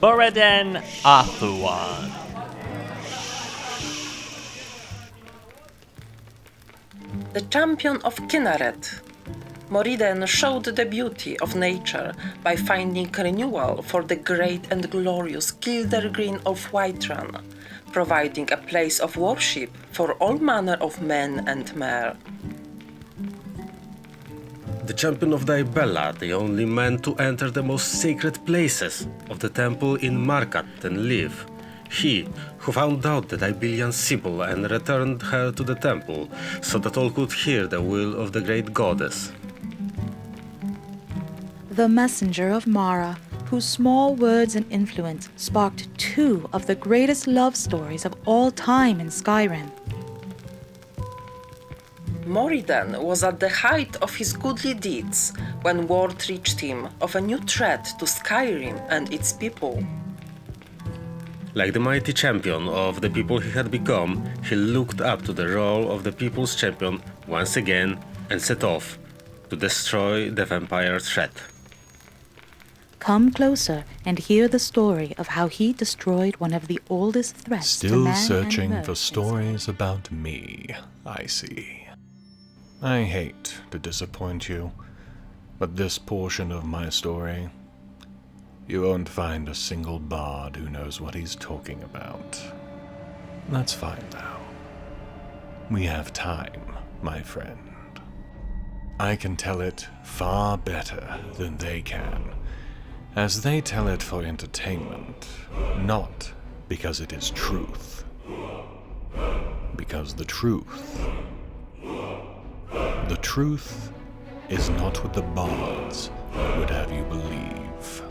Moriden Athluan. The champion of Kinneret. Moriden showed the beauty of nature by finding renewal for the great and glorious Gildergreen of Whiterun, providing a place of worship for all manner of men and mer. The champion of Daibella, the only man to enter the most sacred places of the temple in Markat and live. He, who found out the Daibellian symbol and returned her to the temple, so that all could hear the will of the great goddess. The messenger of Mara, whose small words and influence sparked two of the greatest love stories of all time in Skyrim. Moriden was at the height of his goodly deeds when word reached him of a new threat to Skyrim and its people. Like the mighty champion of the people he had become, he looked up to the role of the people's champion once again and set off to destroy the vampire threat. Come closer and hear the story of how he destroyed one of the oldest threats to Still man searching and for stories about me, I see. I hate to disappoint you, but this portion of my story, you won't find a single bard who knows what he's talking about. That's fine now. We have time, my friend. I can tell it far better than they can, as they tell it for entertainment, not because it is truth. Because the truth is not what the bards would have you believe.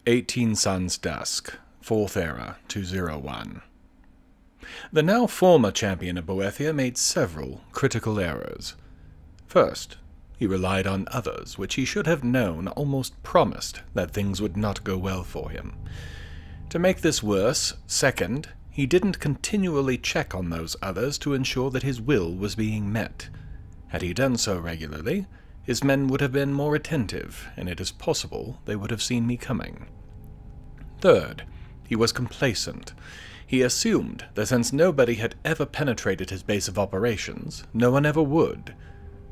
"18 Suns Dusk, 4th Era, 201. The now former champion of Boethia made several critical errors. First, he relied on others, which he should have known almost promised that things would not go well for him. To make this worse, second, he didn't continually check on those others to ensure that his will was being met. Had he done so regularly, his men would have been more attentive, and it is possible they would have seen me coming. Third, he was complacent. He assumed that since nobody had ever penetrated his base of operations, no one ever would,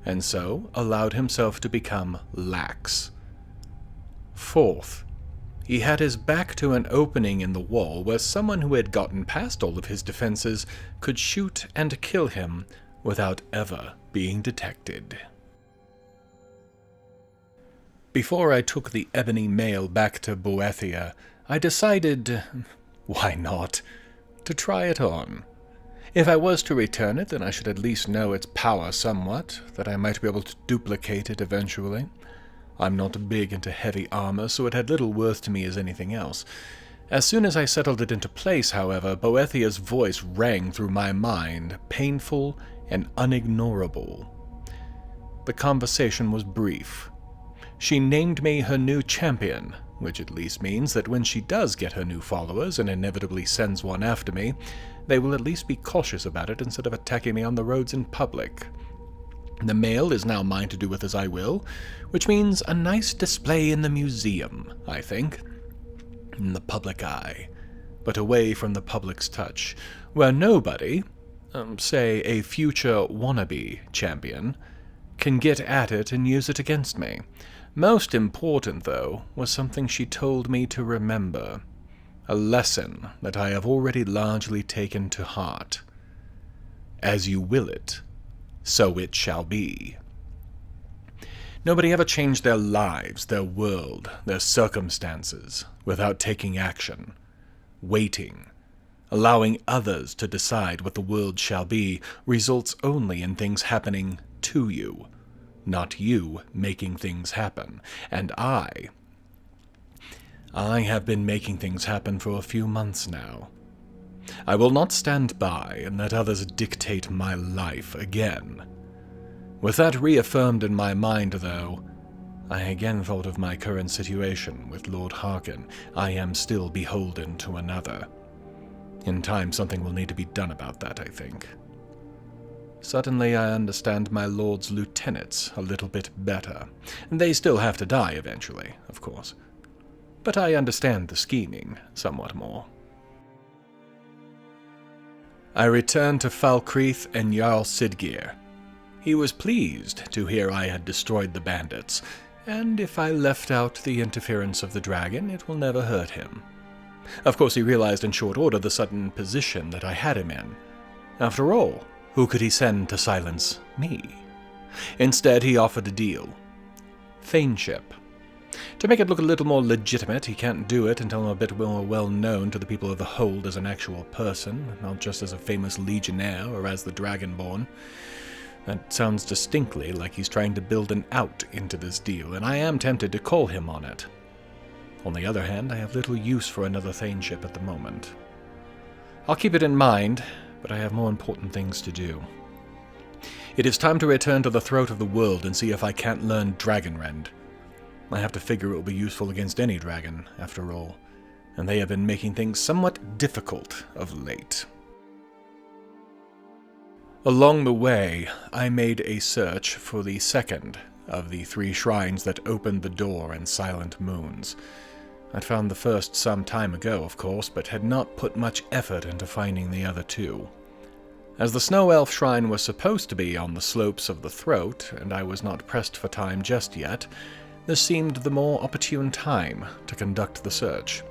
and so allowed himself to become lax. Fourth, he had his back to an opening in the wall where someone who had gotten past all of his defenses could shoot and kill him without ever being detected. Before I took the ebony mail back to Boethia, I decided, why not, to try it on. If I was to return it, then I should at least know its power somewhat, that I might be able to duplicate it eventually. I'm not big into heavy armor, so it had little worth to me as anything else. As soon as I settled it into place, however, Boethia's voice rang through my mind, painful and unignorable. The conversation was brief. She named me her new champion, which at least means that when she does get her new followers and inevitably sends one after me, they will at least be cautious about it instead of attacking me on the roads in public. The mail is now mine to do with as I will, which means a nice display in the museum, I think. In the public eye, but away from the public's touch, where nobody, say a future wannabe champion, can get at it and use it against me. Most important, though, was something she told me to remember. A lesson that I have already largely taken to heart. As you will it, so it shall be. Nobody ever changed their lives, their world, their circumstances, without taking action, waiting. Allowing others to decide what the world shall be results only in things happening to you, not you making things happen. And I have been making things happen for a few months now. I will not stand by and let others dictate my life again. With that reaffirmed in my mind, though, I again thought of my current situation with Lord Harkin. I am still beholden to another. In time, something will need to be done about that, I think. Suddenly, I understand my lord's lieutenants a little bit better. They still have to die eventually, of course. But I understand the scheming somewhat more. I returned to Falkreath and Jarl Sidgeir. He was pleased to hear I had destroyed the bandits, and if I left out the interference of the dragon, it will never hurt him. Of course, he realized in short order the sudden position that I had him in. After all, who could he send to silence me? Instead, he offered a deal. Thainship. To make it look a little more legitimate, he can't do it until I'm a bit more well-known to the people of the Hold as an actual person, not just as a famous legionnaire or as the Dragonborn. That sounds distinctly like he's trying to build an out into this deal, and I am tempted to call him on it. On the other hand, I have little use for another Thainship at the moment. I'll keep it in mind, but I have more important things to do. It is time to return to the throat of the world and see if I can't learn Dragonrend. I have to figure it will be useful against any dragon, after all, and they have been making things somewhat difficult of late. Along the way, I made a search for the second of the 3 shrines that opened the door in Silent Moons. I'd found the first some time ago, of course, but had not put much effort into finding the other 2. As the Snow Elf Shrine was supposed to be on the slopes of the Throat, and I was not pressed for time just yet, this seemed the more opportune time to conduct the search.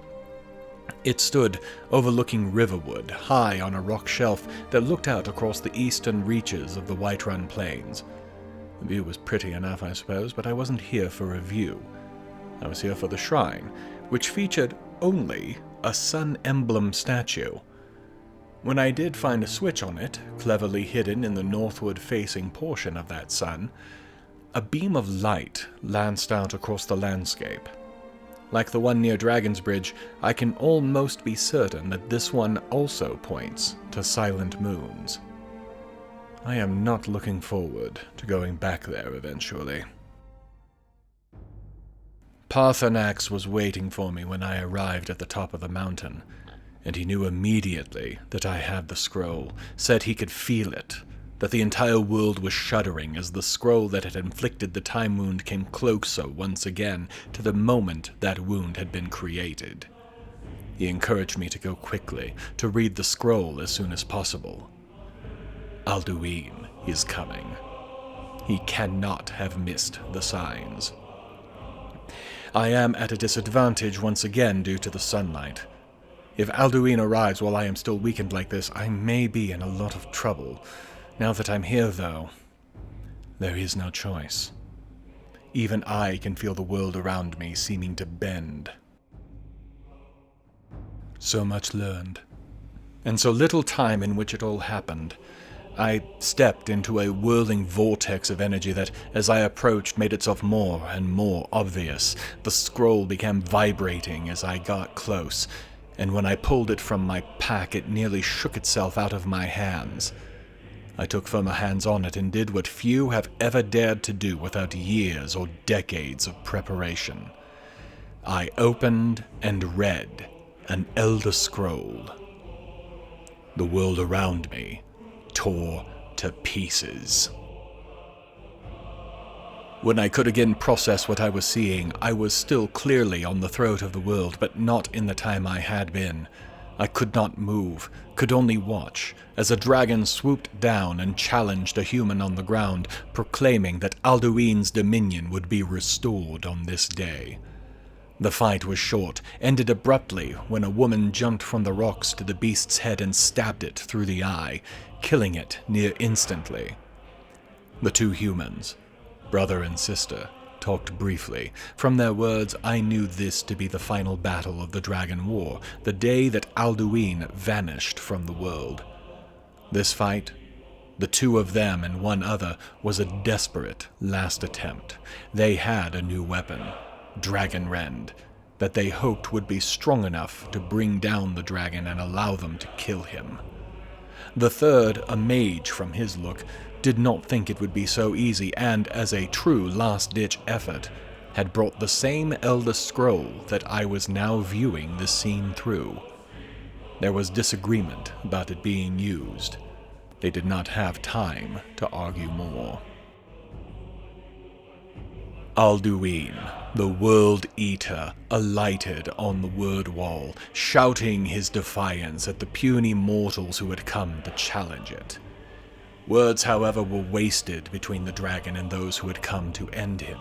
It stood overlooking Riverwood, high on a rock shelf that looked out across the eastern reaches of the Whiterun Plains. The view was pretty enough, I suppose, but I wasn't here for a view. I was here for the shrine, which featured only a sun emblem statue. When I did find a switch on it, cleverly hidden in the northward-facing portion of that sun, a beam of light lanced out across the landscape. Like the one near Dragon's Bridge, I can almost be certain that this one also points to Silent Moons. I am not looking forward to going back there eventually. Paarthurnax was waiting for me when I arrived at the top of the mountain, and he knew immediately that I had the scroll, said he could feel it, that the entire world was shuddering as the scroll that had inflicted the time wound came closer once again to the moment that wound had been created. He encouraged me to go quickly, to read the scroll as soon as possible. Alduin is coming. He cannot have missed the signs. I am at a disadvantage once again due to the sunlight. If Alduin arrives while I am still weakened like this, I may be in a lot of trouble. Now that I'm here, though, there is no choice. Even I can feel the world around me seeming to bend. So much learned, and so little time in which it all happened. I stepped into a whirling vortex of energy that, as I approached, made itself more and more obvious. The scroll began vibrating as I got close, and when I pulled it from my pack, it nearly shook itself out of my hands. I took firmer hands on it and did what few have ever dared to do without years or decades of preparation. I opened and read an Elder Scroll. The world around me tore to pieces. When I could again process what I was seeing, I was still clearly on the throat of the world, but not in the time I had been. I could not move, could only watch, as a dragon swooped down and challenged a human on the ground, proclaiming that Alduin's dominion would be restored on this day. The fight was short, ended abruptly when a woman jumped from the rocks to the beast's head and stabbed it through the eye, killing it near instantly. The two humans, brother and sister, talked briefly. From their words, I knew this to be the final battle of the Dragon War, the day that Alduin vanished from the world. This fight, the two of them and one other, was a desperate last attempt. They had a new weapon, Dragon Rend, that they hoped would be strong enough to bring down the dragon and allow them to kill him. The third, a mage from his look, did not think it would be so easy, and, as a true last-ditch effort, had brought the same Elder Scroll that I was now viewing the scene through. There was disagreement about it being used. They did not have time to argue more. Alduin, the World Eater, alighted on the word wall, shouting his defiance at the puny mortals who had come to challenge it. Words, however, were wasted between the dragon and those who had come to end him.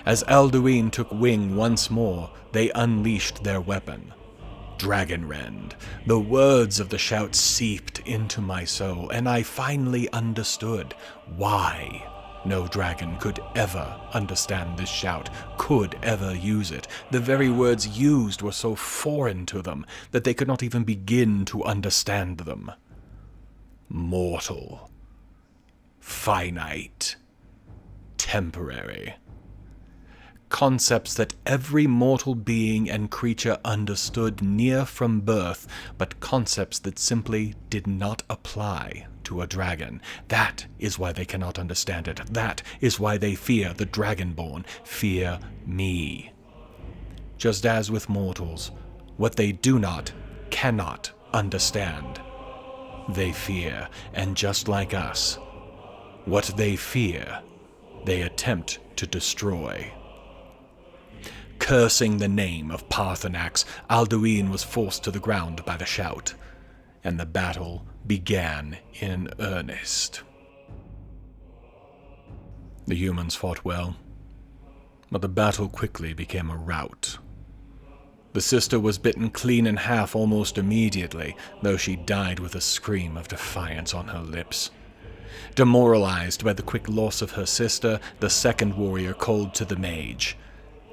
As Alduin took wing once more, they unleashed their weapon, Dragon Rend. The words of the shout seeped into my soul, and I finally understood why no dragon could ever understand this shout, could ever use it. The very words used were so foreign to them that they could not even begin to understand them. Mortal. Finite. Temporary. Concepts that every mortal being and creature understood near from birth, but concepts that simply did not apply to a dragon. That is why they cannot understand it. That is why they fear the Dragonborn, fear me. Just as with mortals, what they do not, cannot understand, they fear, and just like us, what they fear, they attempt to destroy. Cursing the name of Paarthurnax, Alduin was forced to the ground by the shout, and the battle began in earnest. The humans fought well, but the battle quickly became a rout. The sister was bitten clean in half almost immediately, though she died with a scream of defiance on her lips. Demoralized by the quick loss of her sister, the second warrior called to the mage,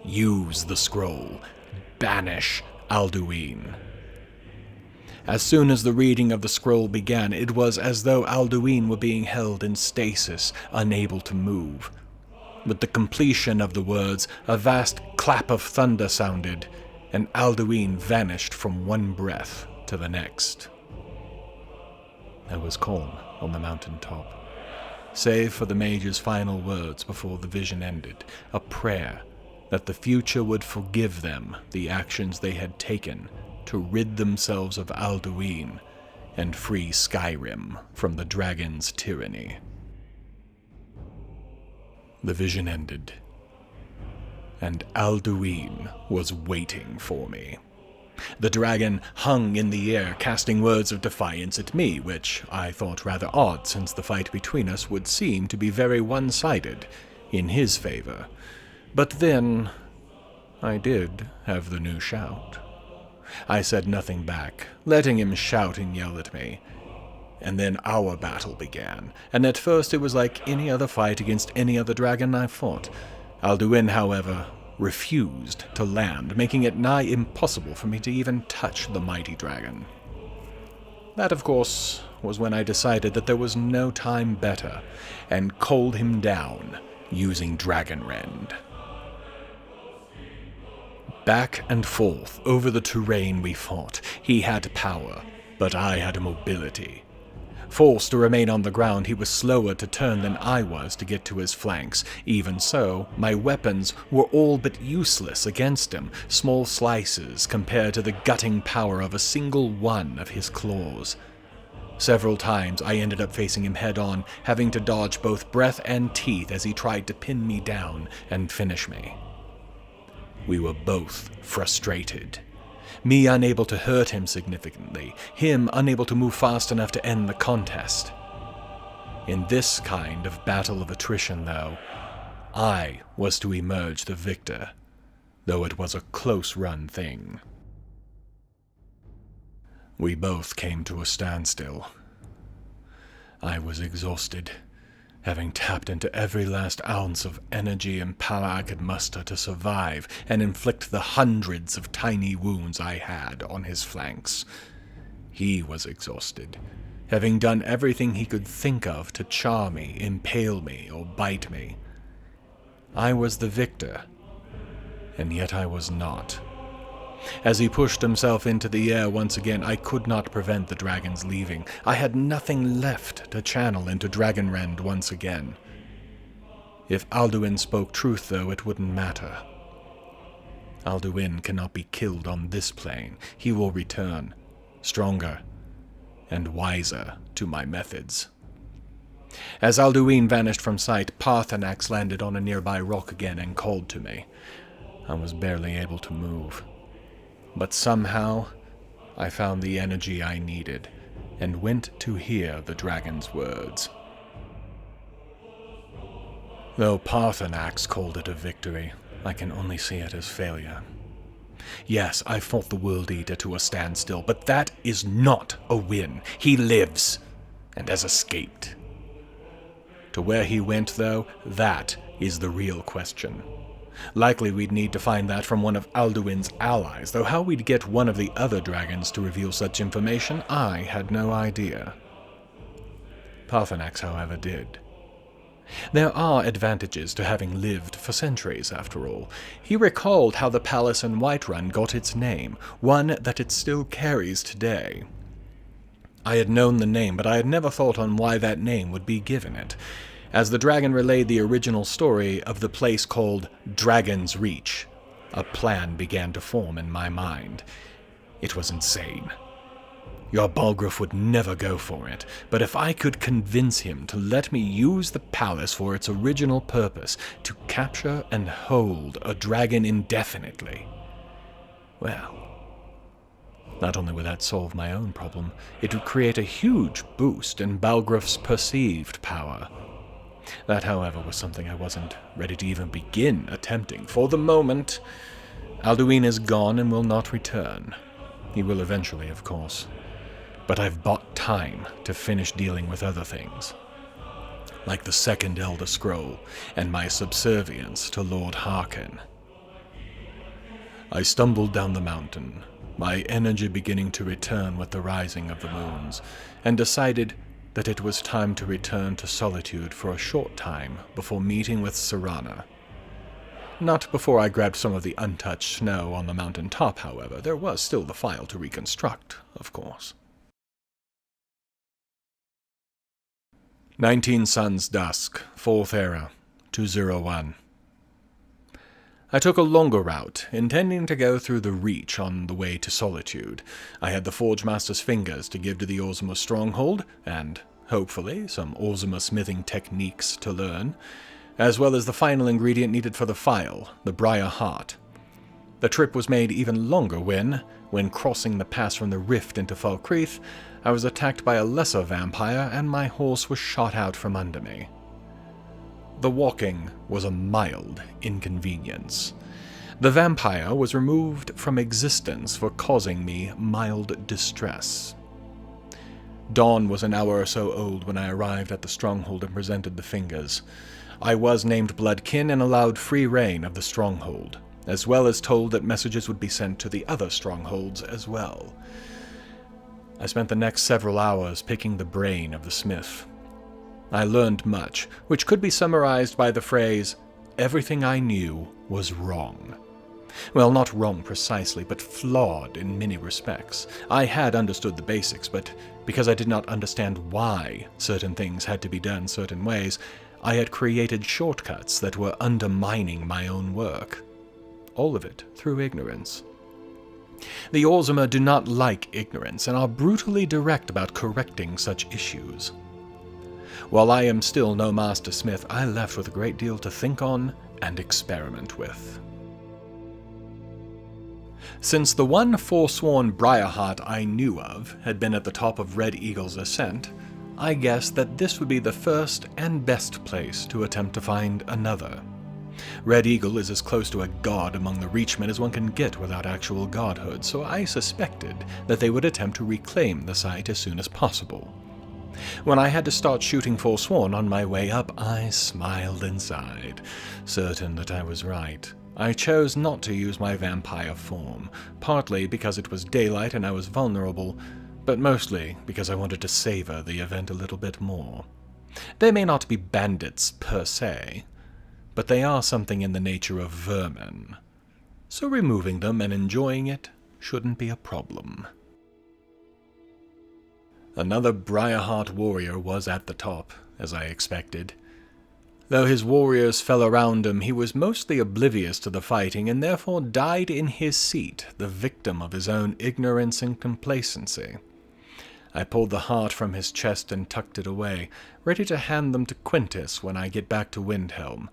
"Use the scroll. Banish Alduin." As soon as the reading of the scroll began, it was as though Alduin were being held in stasis, unable to move. With the completion of the words, a vast clap of thunder sounded, and Alduin vanished from one breath to the next. There was calm on the mountain top, save for the mage's final words before the vision ended, a prayer that the future would forgive them the actions they had taken to rid themselves of Alduin and free Skyrim from the dragon's tyranny. The vision ended, and Alduin was waiting for me. The dragon hung in the air, casting words of defiance at me, which I thought rather odd, since the fight between us would seem to be very one-sided, in his favor. But then, I did have the new shout. I said nothing back, letting him shout and yell at me. And then our battle began, and at first it was like any other fight against any other dragon I fought. Alduin, however, refused to land, making it nigh impossible for me to even touch the mighty dragon. That, of course, was when I decided that there was no time better, and called him down, using Dragon Rend. Back and forth over the terrain we fought. He had power, but I had mobility. Forced to remain on the ground, he was slower to turn than I was to get to his flanks. Even so, my weapons were all but useless against him, small slices compared to the gutting power of a single one of his claws. Several times I ended up facing him head-on, having to dodge both breath and teeth as he tried to pin me down and finish me. We were both frustrated. Me unable to hurt him significantly, him unable to move fast enough to end the contest. In this kind of battle of attrition, though, I was to emerge the victor, though it was a close-run thing. We both came to a standstill. I was exhausted, having tapped into every last ounce of energy and power I could muster to survive and inflict the hundreds of tiny wounds I had on his flanks. He was exhausted, having done everything he could think of to char me, impale me, or bite me. I was the victor, and yet I was not. As he pushed himself into the air once again, I could not prevent the dragon's leaving. I had nothing left to channel into Dragonrend once again. If Alduin spoke truth, though, it wouldn't matter. Alduin cannot be killed on this plane. He will return, stronger and wiser to my methods. As Alduin vanished from sight, Parthenax landed on a nearby rock again and called to me. I was barely able to move. But somehow, I found the energy I needed, and went to hear the dragon's words. Though Parthenax called it a victory, I can only see it as failure. Yes, I fought the World Eater to a standstill, but that is not a win. He lives, and has escaped. To where he went, though, that is the real question. Likely we'd need to find that from one of Alduin's allies, though how we'd get one of the other dragons to reveal such information, I had no idea. Parthenax, however, did. There are advantages to having lived for centuries, after all. He recalled how the palace in Whiterun got its name, one that it still carries today. I had known the name, but I had never thought on why that name would be given it. As the dragon relayed the original story of the place called Dragon's Reach, a plan began to form in my mind. It was insane. Your Balgruuf would never go for it, but if I could convince him to let me use the palace for its original purpose, to capture and hold a dragon indefinitely, well, not only would that solve my own problem, it would create a huge boost in Balgruuf's perceived power. That, however, was something I wasn't ready to even begin attempting. For the moment, Alduin is gone and will not return. He will eventually, of course. But I've bought time to finish dealing with other things, like the second Elder Scroll and my subservience to Lord Harkin. I stumbled down the mountain, my energy beginning to return with the rising of the moons, and decided that it was time to return to solitude for a short time before meeting with Serana. Not before I grabbed some of the untouched snow on the mountain top, however. There was still the file to reconstruct, of course. 19 Suns Dusk, 4th Era, 201. I took a longer route, intending to go through the Reach on the way to Solitude. I had the Forge Master's fingers to give to the Orzuma stronghold, and, hopefully, some Orzuma smithing techniques to learn, as well as the final ingredient needed for the file, the Briar Heart. The trip was made even longer when crossing the pass from the rift into Falkreath, I was attacked by a lesser vampire and my horse was shot out from under me. The walking was a mild inconvenience. The vampire was removed from existence for causing me mild distress. Dawn was an hour or so old when I arrived at the stronghold and presented the fingers. I was named Bloodkin and allowed free reign of the stronghold, as well as told that messages would be sent to the other strongholds as well. I spent the next several hours picking the brain of the smith. I learned much, which could be summarized by the phrase, "Everything I knew was wrong." Well, not wrong precisely, but flawed in many respects. I had understood the basics, but because I did not understand why certain things had to be done certain ways, I had created shortcuts that were undermining my own work. All of it through ignorance. The Orzuma do not like ignorance and are brutally direct about correcting such issues. While I am still no master smith, I left with a great deal to think on and experiment with. Since the one forsworn Briarheart I knew of had been at the top of Red Eagle's ascent, I guessed that this would be the first and best place to attempt to find another. Red Eagle is as close to a god among the Reachmen as one can get without actual godhood, so I suspected that they would attempt to reclaim the site as soon as possible. When I had to start shooting Forsworn on my way up, I smiled inside, certain that I was right. I chose not to use my vampire form, partly because it was daylight and I was vulnerable, but mostly because I wanted to savor the event a little bit more. They may not be bandits per se, but they are something in the nature of vermin, so removing them and enjoying it shouldn't be a problem. Another Briarheart warrior was at the top, as I expected. Though his warriors fell around him, he was mostly oblivious to the fighting and therefore died in his seat, the victim of his own ignorance and complacency. I pulled the heart from his chest and tucked it away, ready to hand them to Quintus when I get back to Windhelm.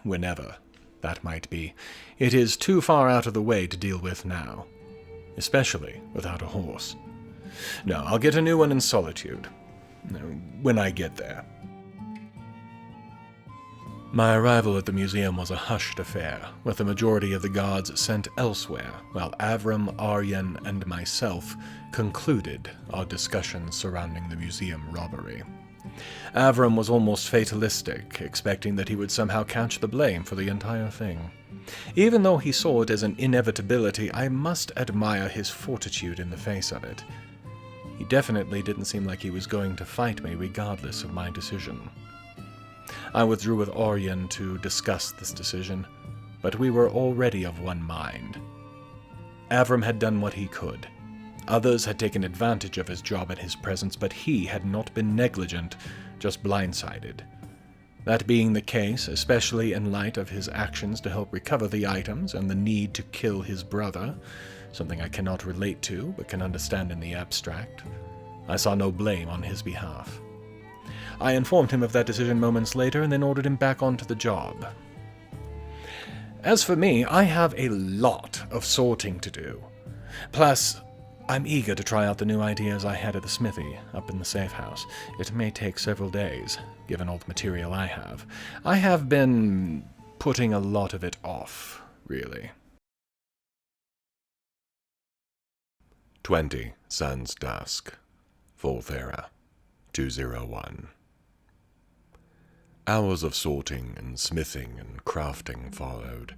Whenever that might be. It is too far out of the way to deal with now, especially without a horse. No, I'll get a new one in Solitude, when I get there. My arrival at the museum was a hushed affair, with the majority of the guards sent elsewhere, while Avram, Aryan, and myself concluded our discussions surrounding the museum robbery. Avram was almost fatalistic, expecting that he would somehow catch the blame for the entire thing. Even though he saw it as an inevitability, I must admire his fortitude in the face of it. He definitely didn't seem like he was going to fight me regardless of my decision. I withdrew with Aryan to discuss this decision, but we were already of one mind. Avram had done what he could. Others had taken advantage of his job and his presence, but he had not been negligent, just blindsided. That being the case, especially in light of his actions to help recover the items and the need to kill his brother, something I cannot relate to but can understand in the abstract, I saw no blame on his behalf. I informed him of that decision moments later and then ordered him back onto the job. As for me, I have a lot of sorting to do. Plus, I'm eager to try out the new ideas I had at the smithy up in the safe house. It may take several days, given all the material I have. I have been putting a lot of it off, really. 20 Suns Dusk, 4th Era, 201. Hours of sorting and smithing and crafting followed.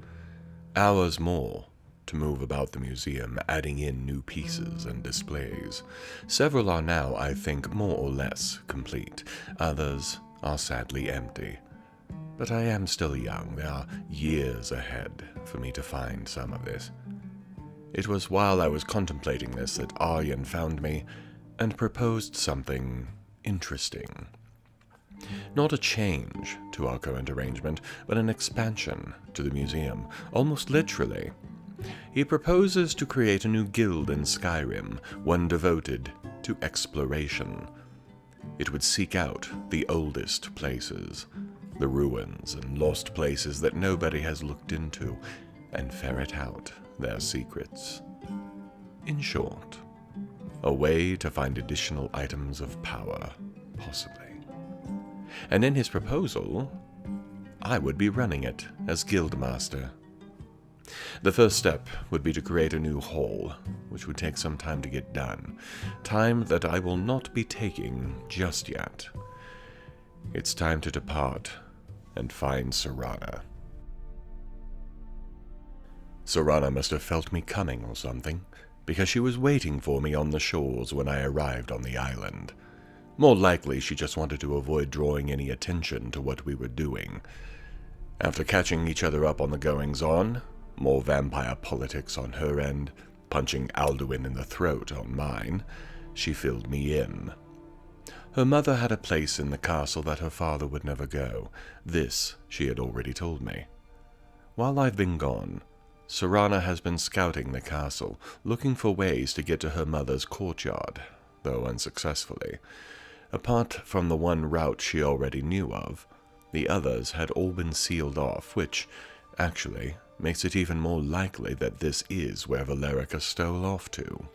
Hours more to move about the museum, adding in new pieces and displays. Several are now, I think, more or less complete. Others are sadly empty. But I am still young. There are years ahead for me to find some of this. It was while I was contemplating this that Aryan found me and proposed something interesting. Not a change to our current arrangement, but an expansion to the museum, almost literally. He proposes to create a new guild in Skyrim, one devoted to exploration. It would seek out the oldest places, the ruins and lost places that nobody has looked into, and ferret out their secrets. In short, a way to find additional items of power, possibly. And in his proposal, I would be running it as Guildmaster. The first step would be to create a new hall, which would take some time to get done. Time that I will not be taking just yet. It's time to depart and find Serana. Serana must have felt me coming or something, because she was waiting for me on the shores when I arrived on the island. More likely, she just wanted to avoid drawing any attention to what we were doing. After catching each other up on the goings-on, more vampire politics on her end, punching Alduin in the throat on mine, she filled me in. Her mother had a place in the castle that her father would never go. This she had already told me. While I've been gone, Serana has been scouting the castle, looking for ways to get to her mother's courtyard, though unsuccessfully. Apart from the one route she already knew of, the others had all been sealed off, which, actually, makes it even more likely that this is where Valerica stole off to.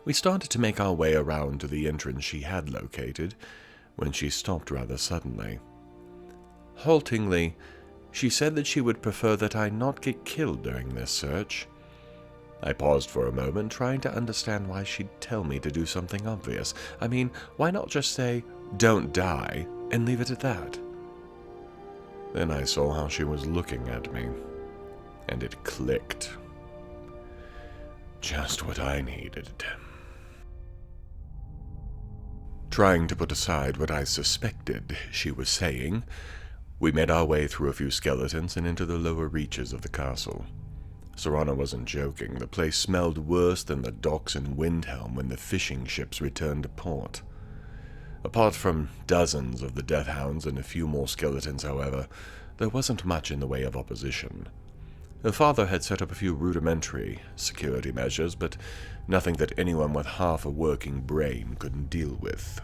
We started to make our way around to the entrance she had located, when she stopped rather suddenly. Haltingly, she said that she would prefer that I not get killed during this search. I paused for a moment, trying to understand why she'd tell me to do something obvious. I mean, why not just say, "Don't die," and leave it at that? Then I saw how she was looking at me, and it clicked. Just what I needed. Trying to put aside what I suspected she was saying, we made our way through a few skeletons and into the lower reaches of the castle. Serana wasn't joking. The place smelled worse than the docks in Windhelm when the fishing ships returned to port. Apart from dozens of the Death Hounds and a few more skeletons, however, there wasn't much in the way of opposition. Her father had set up a few rudimentary security measures, but nothing that anyone with half a working brain couldn't deal with.